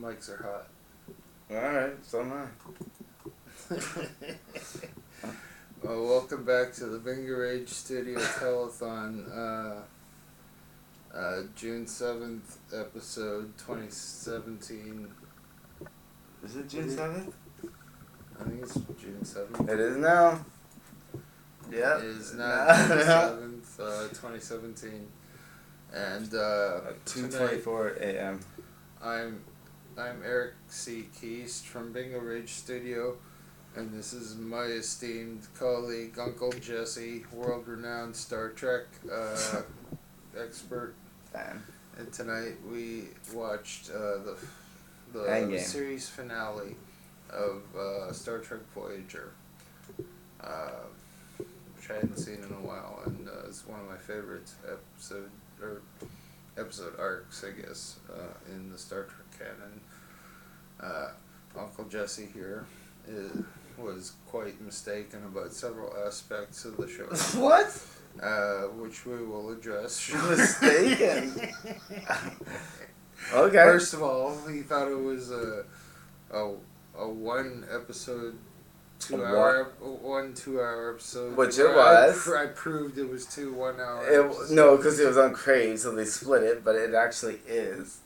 mics are hot. Alright, so am I. Well, welcome back to the Bingo Rage Studio Telethon, June 7th, episode 2017. Is it June 7th? I think it's June 7th. It is now. Yep. It is now June 7th, 2017. And, 2:24 a.m. I'm Eric C. Keast from Bingo Rage Studio, and this is my esteemed colleague, Uncle Jesse, world-renowned Star Trek expert. Fan. And tonight we watched the Endgame. series finale of Star Trek Voyager, which I hadn't seen in a while, and it's one of my favorite episode arcs, I guess, in the Star Trek canon. Uncle Jesse here was quite mistaken about several aspects of the show. What? Which we will address. Mistaken. Okay. First of all, he thought it was a one episode, 2 hour episode. Which it was. I proved it was 2 1 hour episodes. No, because it was on Crave, so they split it, but it actually is.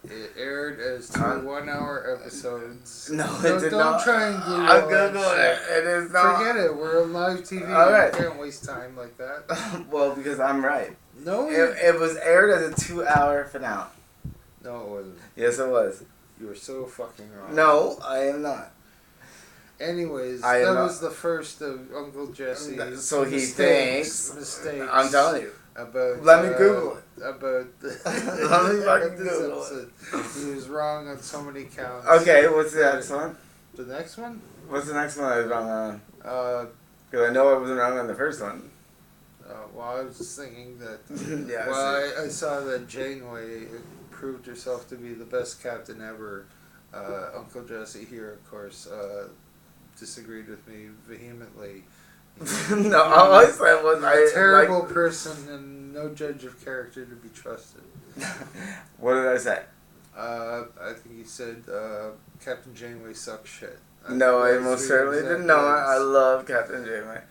It aired as 2 1 hour episodes. No, it did not. Don't try and Google I'm Googling that it. It is not. Forget it. We're on live TV. All right. You can't waste time like that. Well, because I'm right. No, It was aired as a 2-hour finale. No, it wasn't. Yes, it was. You were so fucking wrong. No, I am not. Anyways, I am that not. was the first of Uncle Jesse's So he mistakes. I'm telling you. About, Let me Google it. About Let me fucking this Google episode. He was wrong on so many counts. Okay, what's the next one? The next one? What's the next one I was wrong on? Because I know I wasn't wrong on the first one. Well, I was just thinking that. Yeah. Well, I saw that Janeway proved herself to be the best captain ever. Uncle Jesse here, of course, disagreed with me vehemently. No, all I said was A terrible person and no judge of character to be trusted. What did I say? I think he said Captain Janeway sucks shit. No, I most certainly didn't. No, I love Captain Janeway.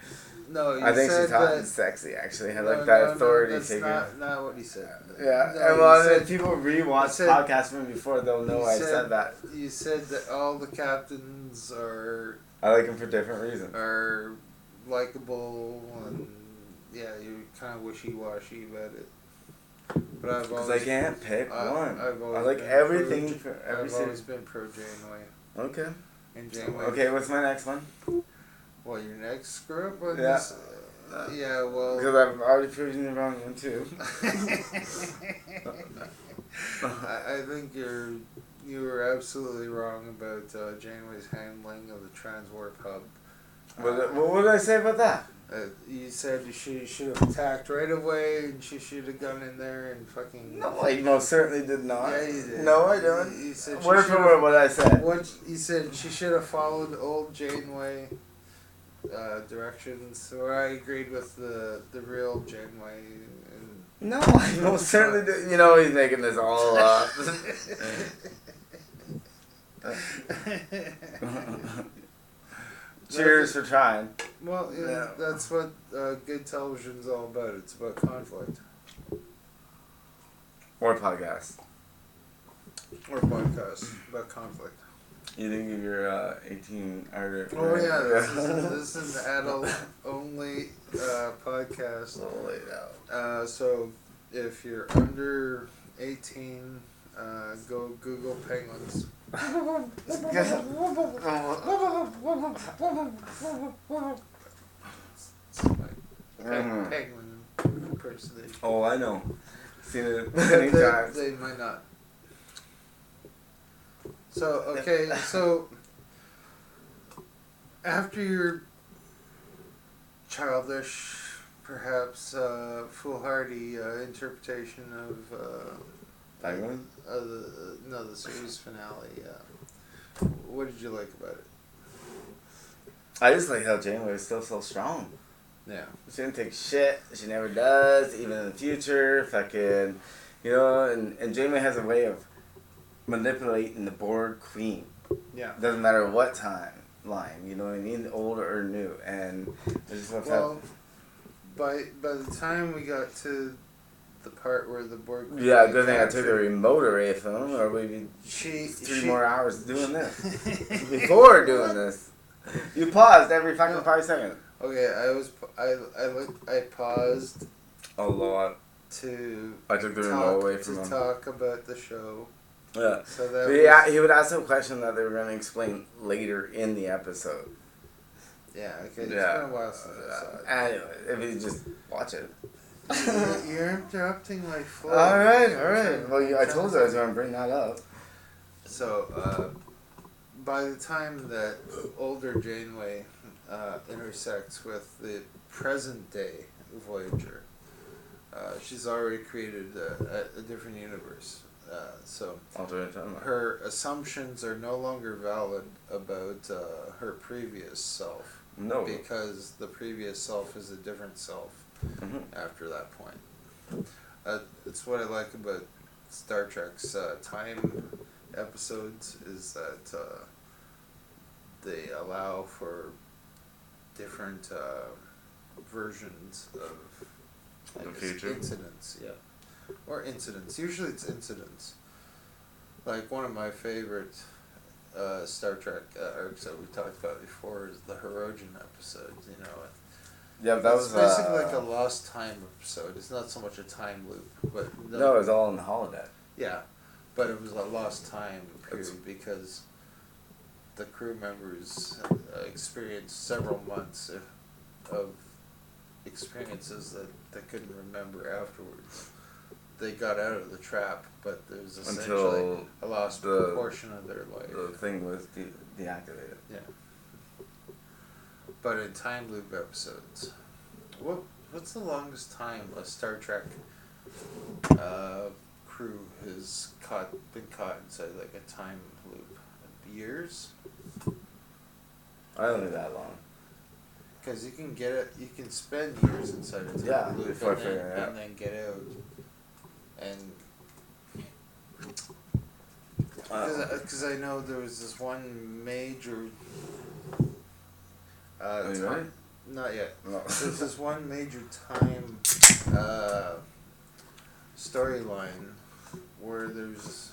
No, I think she's hot and sexy, actually. I like that authority that's figure. not what he said. Yeah, No, and well, said, if people rewatch podcasts from before, they'll know I said that. You said that all the captains are... I like them for different reasons. Are likable, and yeah, you're kind of wishy-washy about it. But I've Because always... I can't pick one. I've always I like been everything for every I've always series. been pro-Janeway. Okay. And Janeway... Okay, what's my next one? Well, your next screw up on Yeah. this... yeah, well... Because I've already proven the wrong one, too. I think you were absolutely wrong about Janeway's handling of the Transwarp hub. What did I say about that? You said she should have attacked right away, and she should have gone in there and fucking... No, I most certainly did not. Yeah, you did. No, I didn't. You said Word for word what I said. You said she should have followed old Janeway directions, so I agreed with the real Janeway. No, I most certainly did. You know, he's making this all up. Cheers for trying. Well, yeah, that's what good television's all about. It's about conflict. Or podcast. Or podcasts about conflict. You think if you're 18 or... Oh yeah, this is an adult-only podcast. Holy no. So if you're under 18, go Google penguins. Penguin impersonation. Oh, I know. Seen it many times. They might not. So, okay, so after your childish, perhaps foolhardy interpretation of Penguin? the series finale, what did you like about it? I just like how Janeway is still so strong. Yeah. She didn't take shit. She never does, even in the future. Fucking, you know, and Janeway has a way of manipulating the Borg Queen. Yeah. Doesn't matter what timeline, you know what I mean, old or new, and I just love Well, by the time we got to the part where the Borg Queen yeah, good thing I took the captured- remote away from him, or we'd be she 3 more hours doing this. Before doing this. You paused every fucking 5 seconds. Okay, I paused A lot. to I took the remote away from to him. talk about the show. Yeah. So that But yeah, he would ask a question that they were going to explain later in the episode. yeah, okay. It's Yeah. been a while since I saw it. Anyway, if you just watch it. You're interrupting my flow. Alright. Well, I told you I was going to bring that up. So, by the time that older Janeway intersects with the present day Voyager, she's already created a different universe. So Alternate timeline. her assumptions are no longer valid about her previous self. No. Because the previous self is a different self after that point. It's what I like about Star Trek's time episodes is that they allow for different versions of The future? incidents, yeah. Or incidents. Usually it's incidents. Like one of my favorite Star Trek arcs that we talked about before is the Hirogen episodes, you know. Yeah, that It's was basically like a lost time episode. It's not so much a time loop, but no, it was all in the holodeck. yeah, but it was a lost time period because the crew members experienced several months of experiences that they couldn't remember afterwards. They got out of the trap, but there's essentially Until a lost the- portion of their life. The thing was deactivated. Yeah. But in time loop episodes, what's the longest time a Star Trek crew has been caught inside like a time loop? Years? I don't think that long. Because you can spend years inside a time Yeah, loop before and then, figuring it out. and then get out. And because I know there was this one major Are you time, ready? not yet. No. There's this one major time storyline where there's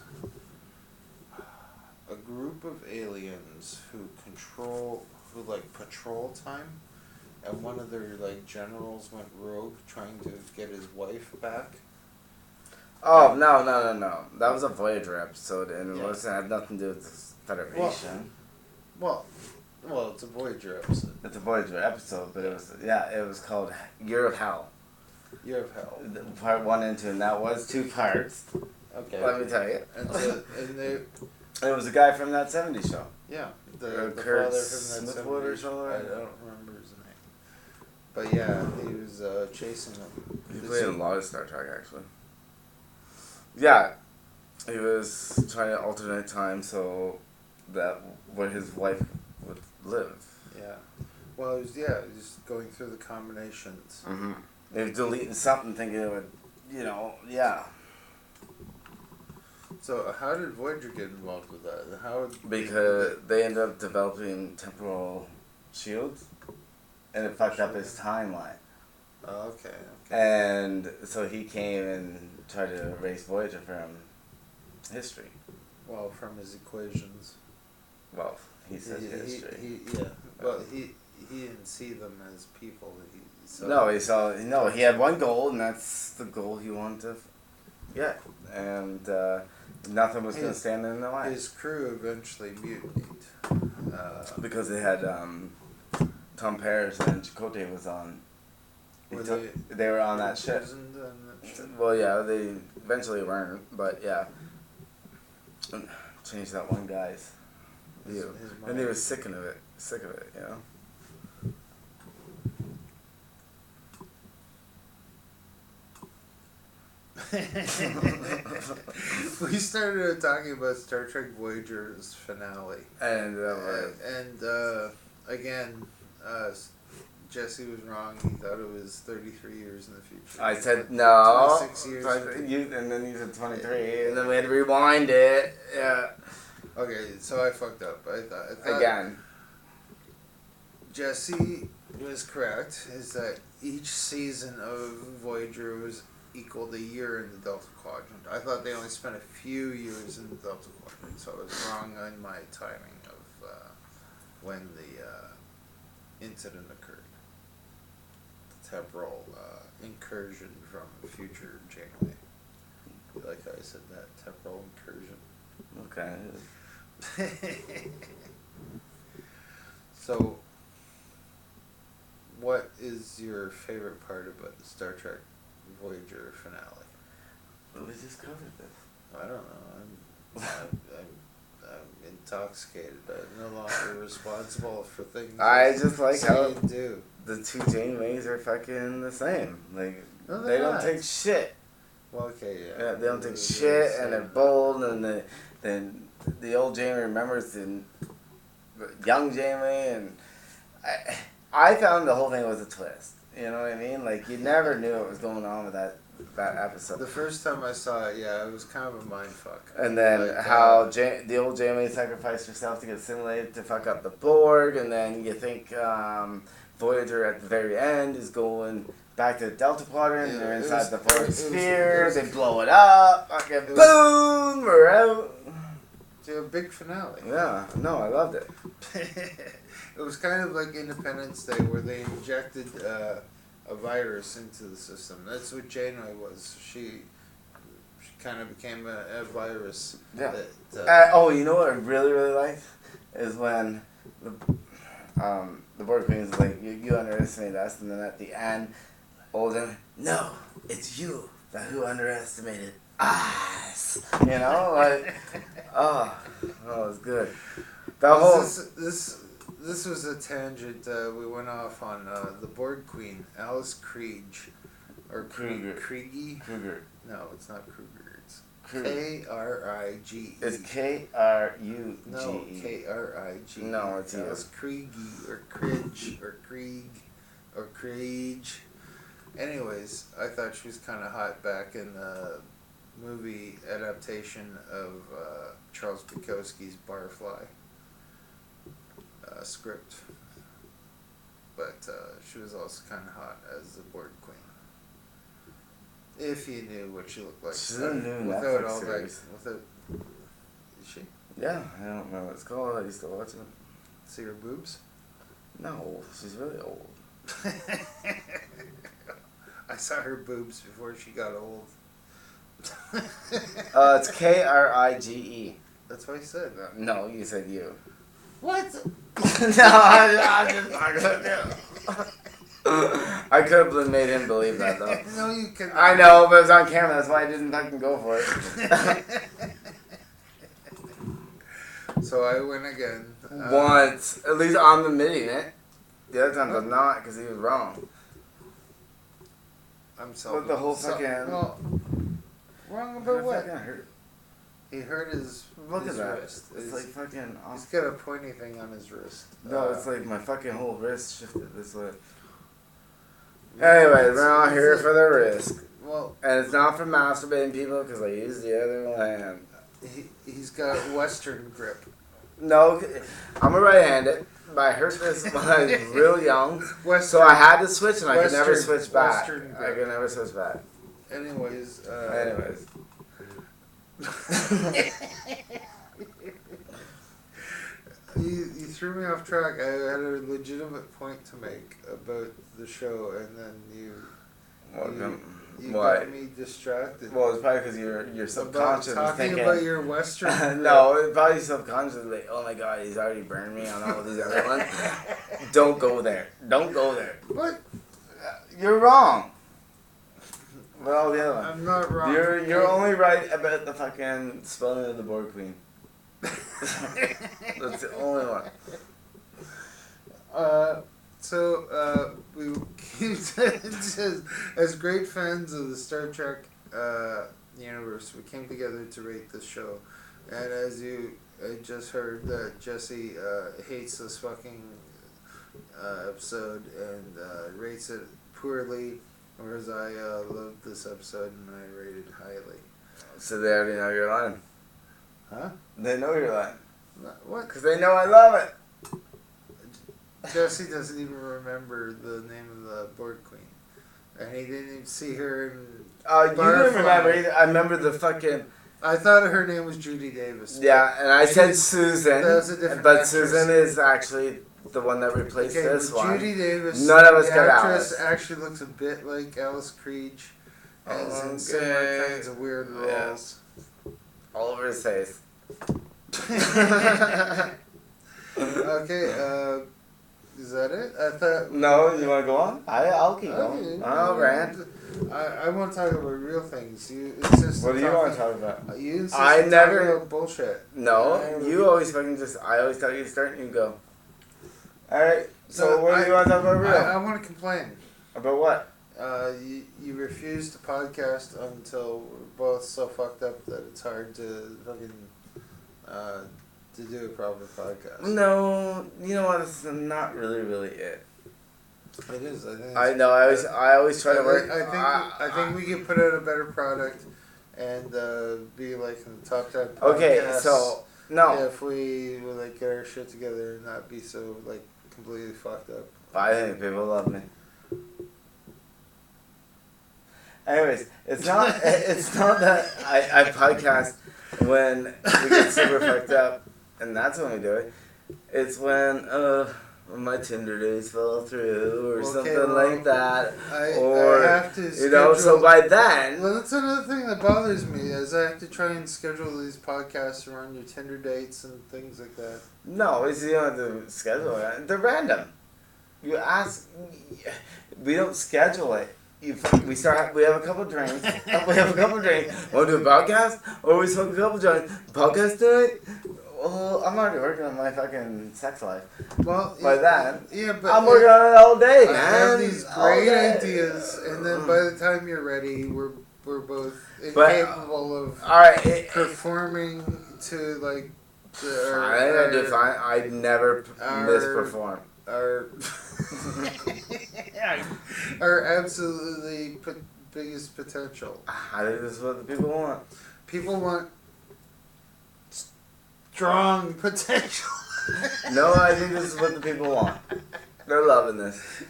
a group of aliens who patrol time, and one of their like generals went rogue trying to get his wife back. Oh, no. That was a Voyager episode, and it Yeah. had nothing to do with the Federation. Well, it's a Voyager episode. It's a Voyager episode, but it was called Year of Hell. Year of Hell. Part 1 and 2, and that was 2 parts. Okay. Let me tell you. And they, It was a guy from that 70s show. yeah, the Kurt father from that Smithwood or 70s, something? I don't remember his name. But yeah, he was chasing them. He played a lot of Star Trek, actually. Yeah, he was trying to alternate time so that where his wife would live. Yeah. Well, he was just going through the combinations. Mm-hmm. They were deleting something, thinking it would, yeah. So how did Voyager get involved with that? Because they ended up developing temporal shields, and it fucked up his timeline. Oh, okay. And so he came and tried to erase Voyager from history. Well, from his equations. Well, he says history. He didn't see them as people. He had one goal, and that's the goal he wanted to get. And nothing was going to stand in the way. His crew eventually mutinied. Because they had Tom Paris and Chakotay was on. They were on that ship. Imprisoned on that ship? Well, yeah, they eventually weren't, but yeah. Changed that one guy's view. And he was sick of it, you know? We started talking about Star Trek Voyager's finale. And Again, Jesse was wrong. He thought it was 33 years in the future. I said no. 26 years. And then you said 23, and then we had to rewind it. Yeah. Okay, so I fucked up. I thought Again. Jesse was correct. Is that each season of Voyager was equal to a year in the Delta Quadrant. I thought they only spent a few years in the Delta Quadrant, so I was wrong on my timing of when the incident occurred. The temporal incursion from future Janeway. You like how I said that? Temporal incursion. Okay. So, what is your favorite part about the Star Trek Voyager finale? We just covered this. I don't know. I'm intoxicated. I'm no longer responsible for things I just like how and do. The two Janeways are fucking the same. Like, No, they don't not. take shit. Well, okay, yeah. Yeah, they don't take shit, and they're bold, and then the old Janeway remembers the young Janeway, and I found the whole thing was a twist. You know what I mean? Like, you never knew what was going on with that episode. The first time I saw it, yeah, it was kind of a mindfuck. And then like, how the old Janeway sacrificed herself to get assimilated to fuck up the Borg, and then you think Voyager at the very end is going back to the Delta Quadrant, and they're inside the Borg sphere, they blow it up, fucking boom, we're out. It's a big finale. Yeah, no, I loved it. It was kind of like Independence Day, where they injected a virus into the system. That's what Janeway was. She kind of became a virus. Yeah. That, you know what I really, really liked? Is when the Borg Queen is like, you underestimated us, and then at the end, Olden, no, it's you who underestimated us. You know, like, oh, it was good. This was a tangent we went off on. The Borg Queen, Alice Krige, or Kruger. Kriege? Kruger. No, it's not Kruger. It's Kruger. Krige. It's K-R-U-G-E. No, Krige. No, it's Alice Kriege, or Kridge, or Krieg, or Kriege. Anyways, I thought she was kind of hot back in the movie adaptation of Charles Bukowski's Barfly script. But she was also kind of hot as the Borg Queen. If you knew what she looked like. She's in a new without Netflix all series. that. Is she? Yeah, I don't know what it's called. I used to watch it. See her boobs? No, she's really old. I saw her boobs before she got old. It's Krige. That's what I said. No, you said you. What? No, I'm just not gonna do it. I could have made him believe that, though. No, you can. I know, but it was on camera. That's why I didn't fucking go for it. So I win again. Once. At least I'm admitting it. The other times I'm not, because he was wrong. I'm so. But the whole fucking... Well, wrong about what? Fucking hurt. He hurt his, Look his at that. wrist. It's like fucking... He's got a pointy thing on his wrist. No, it's like my fucking whole wrist shifted this way. Anyways, we're not here for the risk. Well, and it's not for masturbating people because I use the other hand. He's got Western grip. No, I'm a right-handed. But I hurt this when I was real young. So I had to switch and I could never switch back. I could never switch back. Anyways. You threw me off track. I had a legitimate point to make about the show, and then you got me distracted. Well, it's probably because your subconscious about talking thinking, about your Western. No, it's probably subconscious like, oh my god, he's already burned me on all these other ones. Don't go there. Don't go there. What? You're wrong. But all the other ones. I'm not wrong. You're only right about the fucking spelling of the Borg Queen. That's the only one. We as great fans of the Star Trek universe, we came together to rate this show, and as you just heard, that Jesse hates this fucking episode and rates it poorly, whereas I loved this episode and I rated highly. So they already know you're lying. Huh? They know you're lying. What? Because they know I love it. Jesse doesn't even remember the name of the board queen. And he didn't even see her in Oh, you didn't Barfly. remember either. I remember the fucking... I thought her name was Judy Davis. Yeah, and I said didn't- Susan. that was a different but actress. Susan is actually the one that replaced Okay, this but one. Judy Davis, None of us the got actress, Alice. actually looks a bit like Alice Creech. Has in Okay. similar kinds of weird Yeah. roles. All over his face. Okay, is that it? I thought. No, you want to go on? I'll keep going. Okay. Oh, rant. I want to talk about real things. You insist. What on do you want to talking- talk about? You insist I on never- talking about bullshit. No, you always fucking just... I always tell you to start and you go. Alright, so No, what do you want to talk about real? I want to complain. About what? You refuse to podcast until we're both so fucked up that it's hard to fucking to do a proper podcast. No, you know what? This is not really it. It is. I think. I know. I always try to work. I think we can put out a better product and be like in the top 10 podcasts. Okay, so no. If we would like get our shit together and not be so like completely fucked up. I think people love me. Anyways, it's not. It's not that I podcast when we get super fucked up, and that's when we do it. It's when my Tinder days fell through or Okay, something well, like that, I or have to you know. So schedule- by then, Well, that's another thing that bothers me is I have to try and schedule these podcasts around your Tinder dates and things like that. no, it's you don't have to schedule it. They're random. You ask. We don't schedule it. We start. We have a couple drinks. We have a couple drinks. Want to do a podcast? Or we smoke a couple joints. Podcast tonight? Well, I'm already working on my fucking sex life. Well, By then, yeah, but I'm working on it all day, I man. have these All great day. ideas, and then by the time you're ready, we're both But, incapable of All right. performing to like I never our- misperform. our our absolutely biggest potential. I think this is what the people want. People want strong potential. No, I think this is what the people want. They're loving this.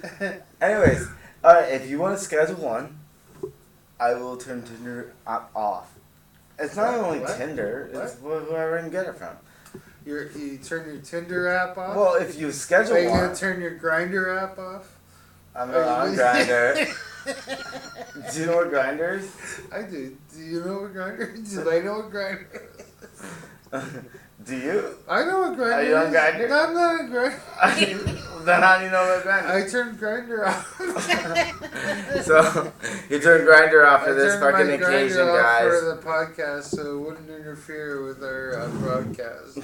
Anyways, alright, if you want to schedule one, I will turn Tinder off. It's not only What? Tinder, it's whoever I can get it from. You turn your Tinder app off? Well, if you schedule Are you one, gonna turn your Grinder app off? I'm Are you on really- Grindr. Do you know what Grindr is? I do. Do you know what Grinder is? Do they know what Grinder is? Do you? I know what Grinder Are is. you on Grindr? No, I'm not on Grindr. Then how do you know what Grindr I turned Grinder off. is? So, you turn Grindr off for I this turned my fucking Grindr occasion, off guys. for the podcast so it wouldn't interfere with our broadcast.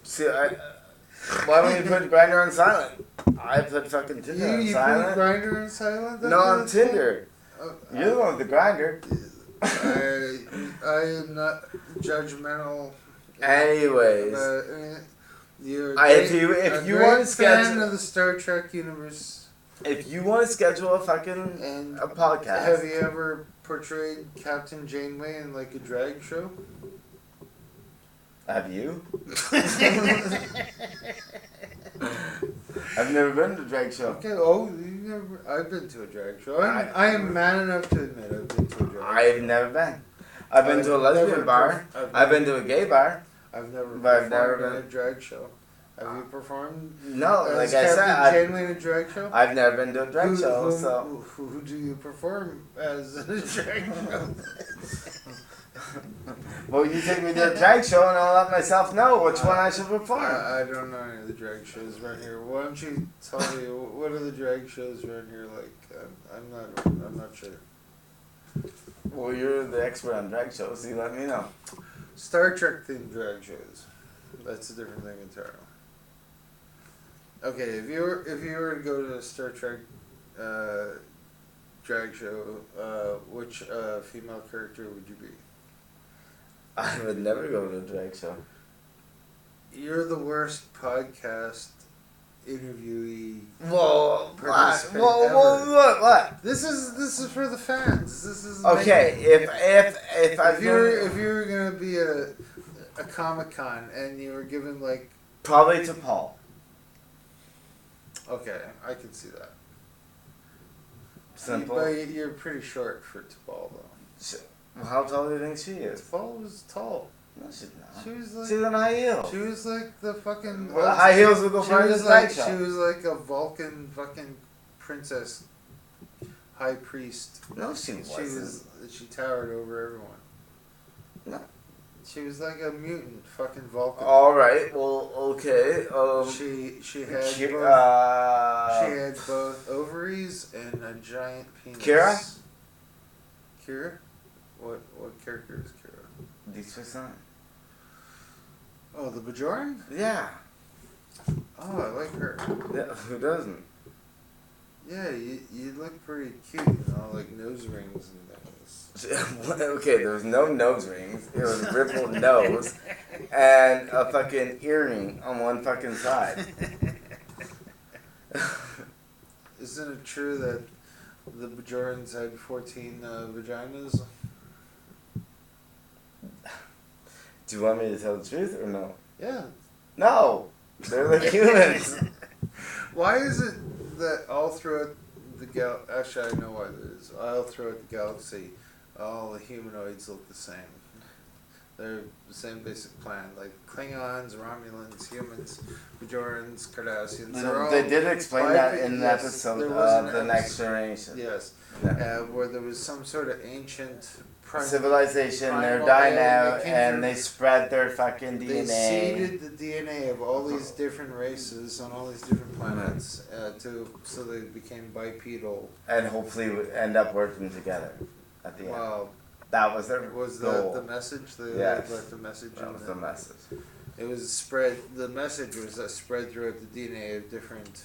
See, why don't you put Grindr on silent? I put fucking Tinder on You put silent. Grinder on silent? No, on Tinder. Oh, You're the one with the Grindr. I am not judgmental. Anyways. You're If you a want great to schedule, fan of the Star Trek universe. if you want to schedule a fucking And a podcast, have you ever portrayed Captain Janeway in like a drag show? have you? I've never been to a drag show. Okay. Oh, you never. I've been to a drag show. I am man enough to admit I've been to a drag. I've never been. I've been to a lesbian never bar. I've been to a gay bar. I've never But I've performed never in a been- drag show. Have you performed? No, like as I Captain said, Janeway in a drag show. I've never been to a drag show. So Who do you perform as in a drag show? well, you take me to a drag show and I'll let myself know which one I should perform. I don't know any of the drag shows around here. Why don't you tell me what are the drag shows around here like? I'm not sure. Well, you're the expert on drag shows, so you let me know. Star Trek themed drag shows. That's a different thing entirely. Okay, if you were to go to a Star Trek drag show, which female character would you be? I would never go to a drag show. You're the worst podcast interviewee. Whoa, what? Participant What? This is for the fans. This is Okay, if you were gonna be a Comic-Con and you were given like probably to Paul. okay, I can see that. Simple. But you're pretty short for T'Pol though. How tall do you think she is? T'Pol was tall. No, she's not. She was like She's in high heels. she was like the fucking Well, high heels would go she far was as like night shot. she was like a Vulcan fucking princess high priest. No, she wasn't. She towered over everyone. No. She was like a mutant fucking Vulcan. All right. Well, okay. She had She had both ovaries and a giant penis. Kira? Kira? What character is Kira? Deep Space Nine. Oh, the Bajoran? Yeah. Oh, I like her. Yeah. Who doesn't? Yeah, you look pretty cute, you know, like nose rings and things. Okay, there was no nose rings. It was a rippled nose and a fucking earring on one fucking side. Isn't it true that the Bajorans had 14 vaginas? Do you want me to tell the truth or no? Yeah. No! They're like humans. Why is it that all throughout the actually I know why it is. All throughout the galaxy, all the humanoids look the same. They're the same basic plan, like Klingons, Romulans, humans, Bajorans, Cardassians. They did explain that in the yes, episode there was of an The Next episode. Generation. Yes, Yeah. where there was some sort of ancient Civilization, they're primal dying alien out, that came and through. they spread their fucking They DNA. seeded the DNA of all these different races on all these different planets so they became bipedal. And hopefully would end up working together at the end. Wow, That was their was goal. that the message? Yes. Like the message. That in was the message. It was spread. The message was spread throughout the DNA of different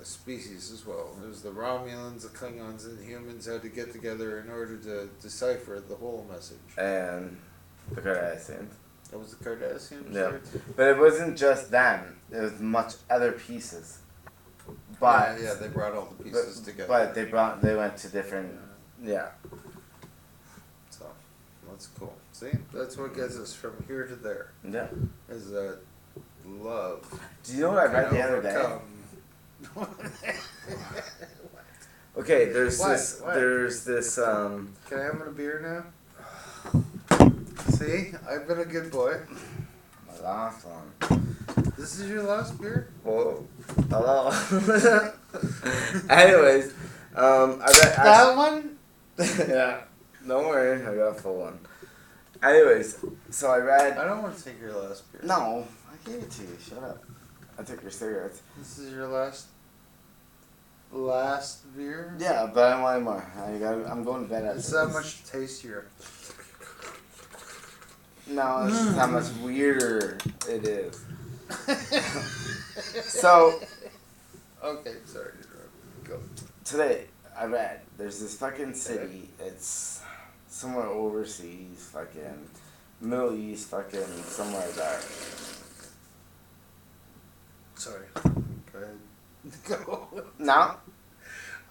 species as well. It was the Romulans, the Klingons, and the humans had to get together in order to decipher the whole message. And the Cardassians. That was the Cardassians. Yeah. right? But it wasn't just them. There was much other pieces. But yeah, they brought all the pieces together. But they went to different yeah. So that's cool. See, that's what gets us from here to there. Yeah. Is that love? Do you know what I read can the other day? overcome- Okay, there's What? this What? there's this Can I have a beer now? See, I've been a good boy. my last one. This is your last beer? Whoa. Hello. Anyways, I read That one? yeah. Don't worry, I got a full one. Anyways, so I read I don't want to take your last beer. No, I gave it to you, shut up. I took your cigarettes. This is your last beer? Yeah, but I want more. I'm going to bed at It's this. that much tastier. No, it's just how much weirder it is. So, Okay, sorry to interrupt. Go. today, I read, there's this fucking city, it's somewhere overseas, fucking Middle East, fucking somewhere there. Sorry. Go ahead. Go. Now,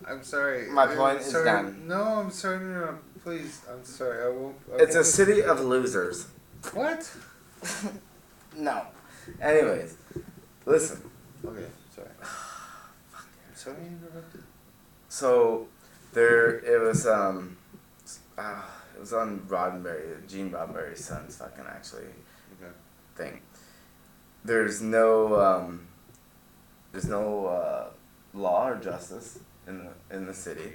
I'm sorry. My I'm point is sorry. done. No, I'm sorry. No, please. I'm sorry. I won't. it's a city of losers. What? No. Anyways, listen. Okay, sorry. I'm sorry I interrupted. So, it was on Roddenberry, Gene Roddenberry's son's fucking actually Okay. thing. There's no law or justice in the city.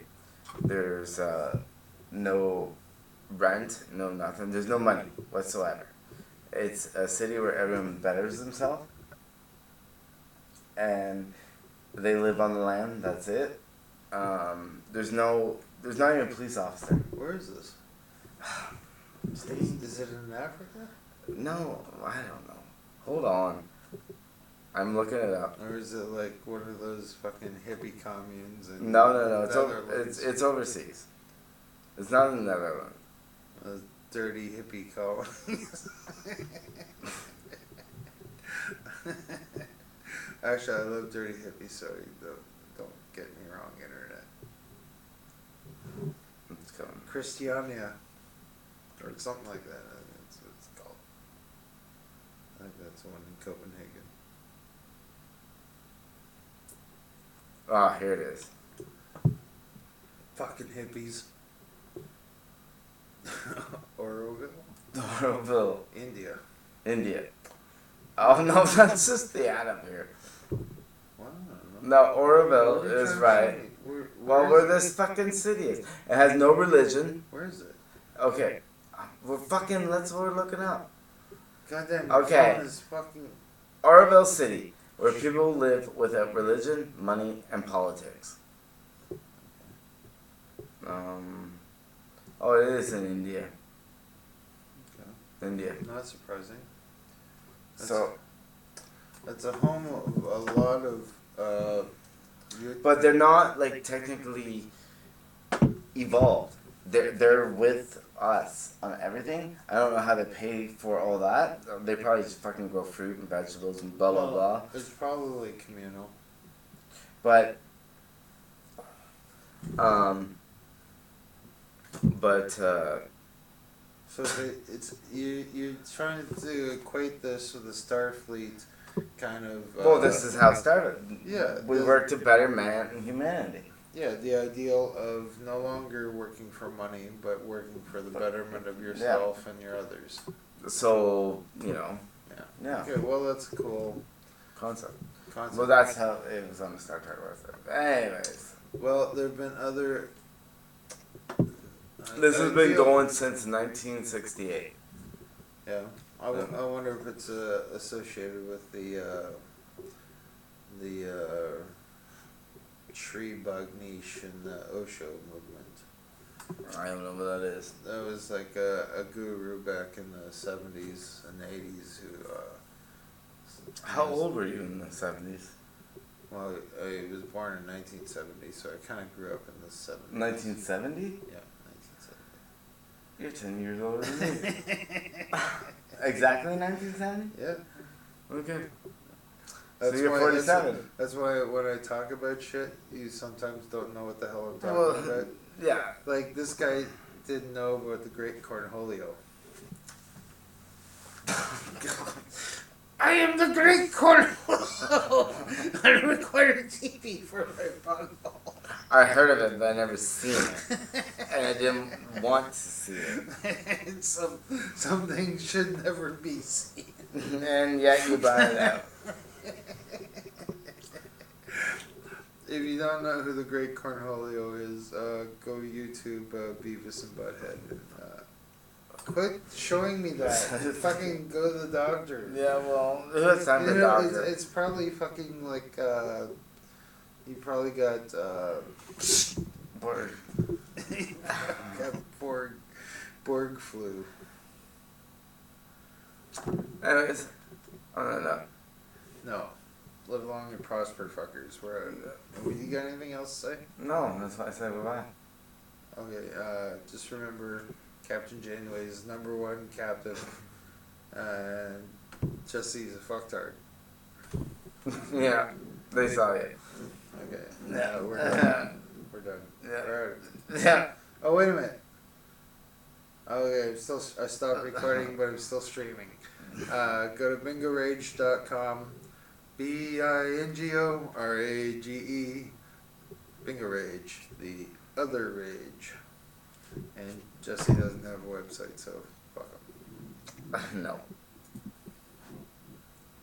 There's no rent, no nothing. There's no money whatsoever. It's a city where everyone betters themselves, and they live on the land. That's it. There's not even a police officer. Where is this? Steve? Is it in Africa? No, I don't know. Hold on. I'm looking it up. Or is it like one of those fucking hippie communes? In No. It's Netherlands? it's overseas. It's not in the Netherlands. Those dirty hippie colonies. Actually, I love Dirty Hippie, so don't get me wrong, internet. It's coming. Christiania. Or something like that. That's what it's called. I think that's the one in Copenhagen. Ah, here it is. Fucking hippies. Oroville? Oroville, India. India. Oh no, that's just the atom here. Wow. No, Oroville What are you is trying to right. say? Well, where this fucking city is. It has no religion. Where is it? Okay. That's what we're looking up. Goddamn, Okay. phone is fucking... Oroville City, where people live without religion, money, and politics. Oh, it is in India. Okay. India. Not surprising. It's a home of a lot of But they're not like technically evolved. They're with us on everything. I don't know how they pay for all that. They probably just fucking grow fruit and vegetables and blah blah blah. It's probably communal. But So it's you're trying to equate this with the Starfleet kind of. well, this is how it started. Yeah, We work to better man and humanity. Yeah, the ideal of no longer working for money, but working for the betterment of yourself and your others. So, you know. Yeah. Okay, well, that's a cool Concept. concept. Well, that's how it was on the Star Trek website. Anyways. Well, there have been other. This has been going since 1968. Yeah, I wonder if it's associated with the tree bug niche in the Osho movement. I don't know what that is. That was like a guru back in the 70s and 80s who. How old were you in the 70s? Well, I was born in 1970, so I kind of grew up in the 70s. 1970? Yeah, 1970. You're 10 years older than me. Exactly 1970? Yeah. Okay. That's so you're why, 47. That's why when I talk about shit, you sometimes don't know what the hell I'm talking Well, about. yeah. Like, this guy didn't know about the Great Cornholio. I am the Great Cornholio! I require TV for my bunghole. I heard of it, but I never seen it. And I didn't want to see it. Some things should never be seen. And yet you buy it out. If you don't know who the Great Cornholio is, go YouTube Beavis and Butthead. And, quit showing me that. Fucking go to the doctor. Yeah, well, who has time for the doctor? It's probably fucking like, you probably got, Borg. Borg flu. Anyways, no. No. Live long and prosper, fuckers. You got anything else to say? No, that's why I said bye-bye. Okay, just remember, Captain Janeway is #1 captain, and Jesse's a fucktard. Yeah, they saw it. Okay, now we're done. We're done. Yeah. Yeah. Oh, wait a minute. Okay, I stopped recording, but I'm still streaming. Go to bingorage.com. BINGORAGE. Bingo Rage. The other rage. And Jesse doesn't have a website, so fuck him. No.